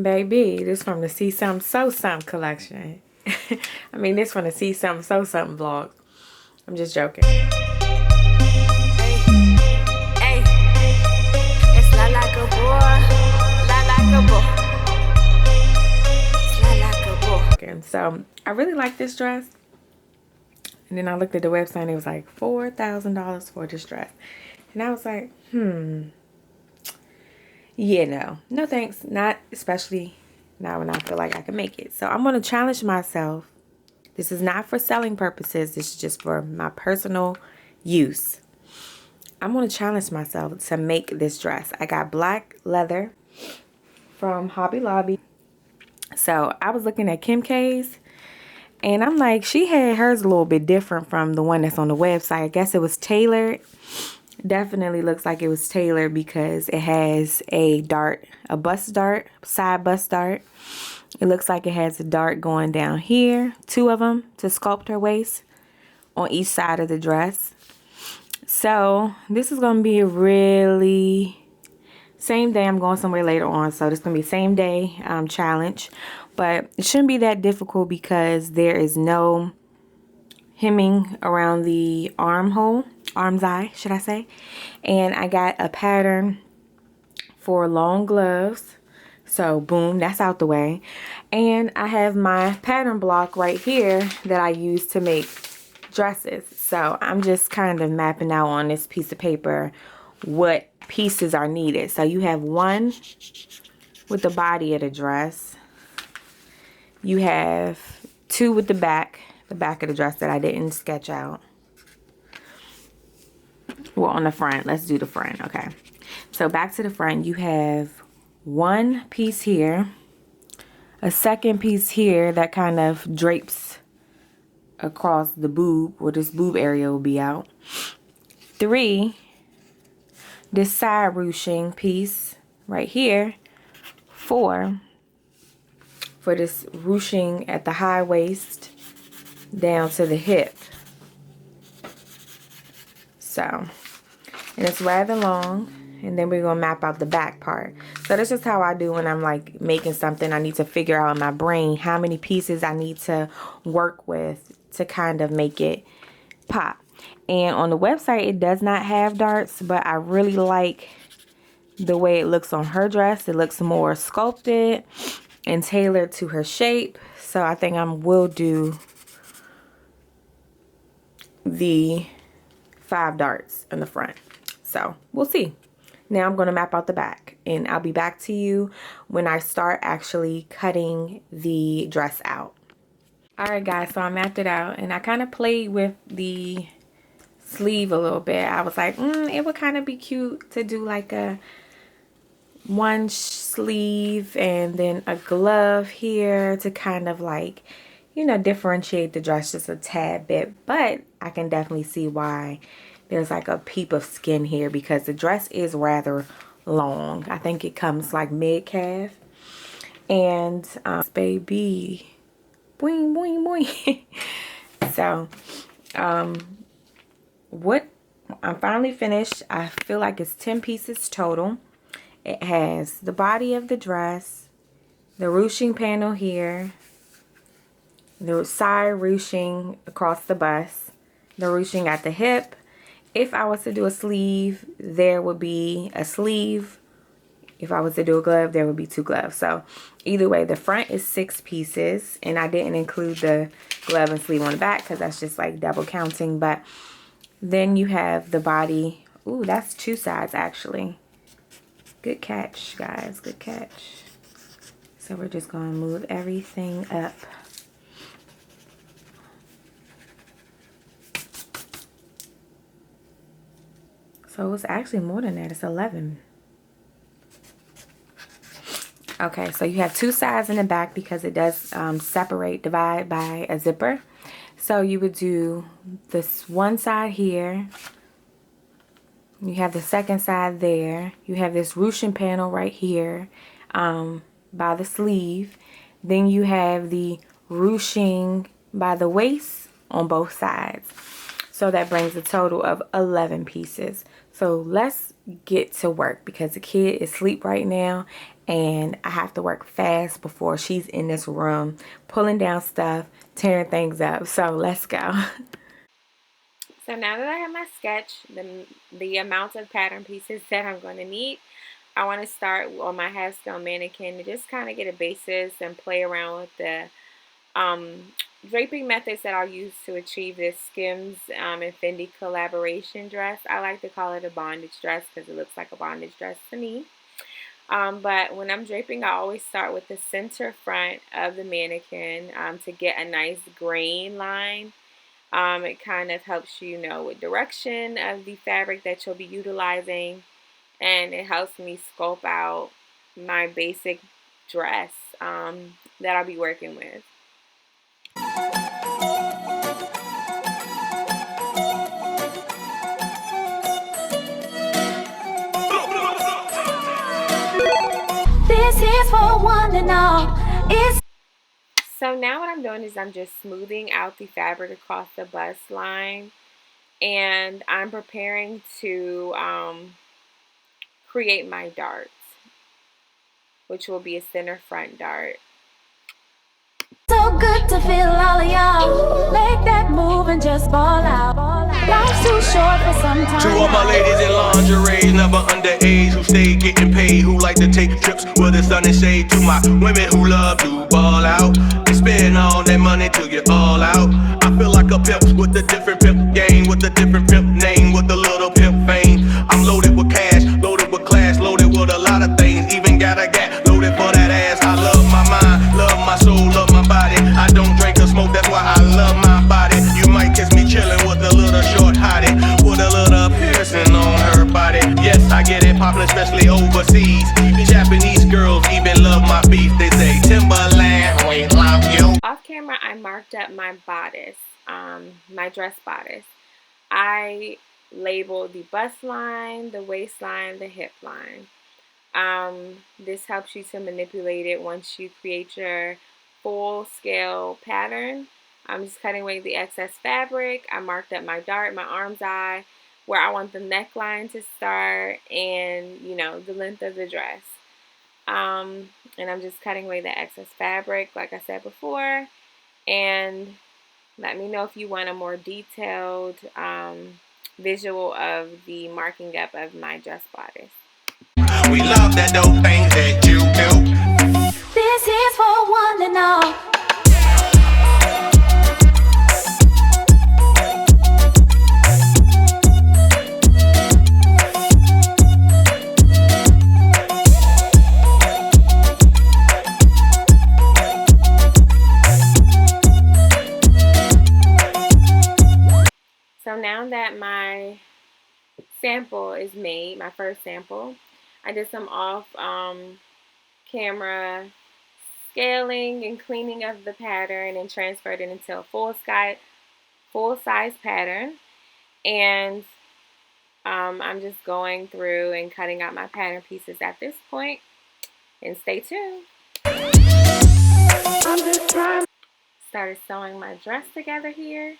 Baby, this from the See Something Sew Something collection. I mean, this from the See Something Sew Something vlog. I'm just joking. Hey, it's LALA GABOR. LALA GABOR. It's LALA GABOR. So, I really like this dress. And then I looked at the website and it was like $4,000 for this dress. And I was like, yeah, no thanks. Not especially now when I feel like I can make it. So I'm going to challenge myself. This is not for selling purposes. This is just for my personal use. I'm going to challenge myself to make this dress. I got black leather from Hobby Lobby. So I was looking at Kim K's. And I'm like, she had hers a little bit different from the one that's on the website. I guess it was tailored. Definitely looks like it was tailored because it has a dart, a bust dart, side bust dart. It looks like it has a dart going down here, 2 of them to sculpt her waist on each side of the dress. So this is going to be a really same day. I'm going somewhere later on, so this is going to be same day challenge. But it shouldn't be that difficult because there is no hemming around the armhole. Arm's eye, should I say. And I got a pattern for long gloves. So boom, that's out the way. And I have my pattern block right here that I use to make dresses. So I'm just kind of mapping out on this piece of paper what pieces are needed. So you have one with the body of the dress. You have 2 with the back of the dress that I didn't sketch out. Well, on the front, let's do the front. Okay, so back to the front, you have 1 piece here, a second piece here that kind of drapes across the boob, where this boob area will be out. 3, this side ruching piece right here. 4, for this ruching at the high waist down to the hip. So, and it's rather long, and then we're going to map out the back part. So this is how I do when I'm like making something. I need to figure out in my brain how many pieces I need to work with to kind of make it pop. And on the website, it does not have darts, but I really like the way it looks on her dress. It looks more sculpted and tailored to her shape. So I think I will do the 5 darts in the front. So we'll see. Now I'm going to map out the back, and I'll be back to you when I start actually cutting the dress out. Alright guys, so I mapped it out, and I kind of played with the sleeve a little bit. I was like, it would kind of be cute to do like a 1 sleeve and then a glove here to kind of like, you know, differentiate the dress just a tad bit. But I can definitely see why there's like a peep of skin here, because the dress is rather long. I think it comes like mid-calf. And baby, boing, boing, boing. So, what I'm finally finished. I feel like it's 10 pieces total. It has the body of the dress, the ruching panel here, the side ruching across the bust, the ruching at the hip. If I was to do a sleeve, there would be a sleeve. If I was to do a glove, there would be 2 gloves. So either way, the front is 6 pieces, and I didn't include the glove and sleeve on the back because that's just like double counting. But then you have the body. Ooh, that's 2 sides actually. Good catch, guys. Good catch. So we're just going to move everything up. So it's actually more than that. It's 11. Okay, so you have 2 sides in the back because it does divide by a zipper. So you would do this one side here. You have the second side there. You have this ruching panel right here by the sleeve. Then you have the ruching by the waist on both sides. So that brings a total of 11 pieces. So let's get to work because the kid is asleep right now and I have to work fast before she's in this room pulling down stuff, tearing things up. So let's go. So now that I have my sketch, the amount of pattern pieces that I'm going to need, I want to start on my half scale mannequin to just kind of get a basis and play around with the draping methods that I'll use to achieve this Skims and FENDI collaboration dress. I like to call it a bondage dress because it looks like a bondage dress to me. But when I'm draping, I always start with the center front of the mannequin to get a nice grain line. It kind of helps you know what direction of the fabric that you'll be utilizing, and it helps me scope out my basic dress that I'll be working with. This is for one and all. So now what I'm doing is I'm just smoothing out the fabric across the bust line, and I'm preparing to create my darts, which will be a center front dart. So good to feel all of y'all. Make that move and just ball out. Life's too short for some time. To all my ladies in lingerie, never underage, who stay getting paid, who like to take trips where the sun is shade. To my women who love to ball out and spend all that money till you're all out. I feel like a pimp with a different pimp game, with a different pimp name, with a little pimp fame. I'm loaded with cash, loaded with class, loaded with a lot of things, even got a gat loaded for that ass. I love my mind, love my soul, love my body. I don't drink or smoke, that's why I love my body. You might catch me chillin' with a little short hottie, with a little piercing on her body. Yes, I get it poppin', especially overseas. Japanese girls even love my beef. They say Timberland, we love you. Off camera, I marked up my bodice, my dress bodice. I labeled the bust line, the waistline, the hip line. This helps you to manipulate it once you create your full scale pattern. I'm just cutting away the excess fabric. I marked up my dart, my arm's eye, where I want the neckline to start, and you know, the length of the dress. And I'm just cutting away the excess fabric, like I said before. And let me know if you want a more detailed visual of the marking up of my dress bodice. We love that dope things that you do. This is for one and all. So now that my sample is made, my first sample, I did some off camera scaling and cleaning of the pattern and transferred it into a full size pattern. And I'm just going through and cutting out my pattern pieces at this point. And stay tuned. Started sewing my dress together here.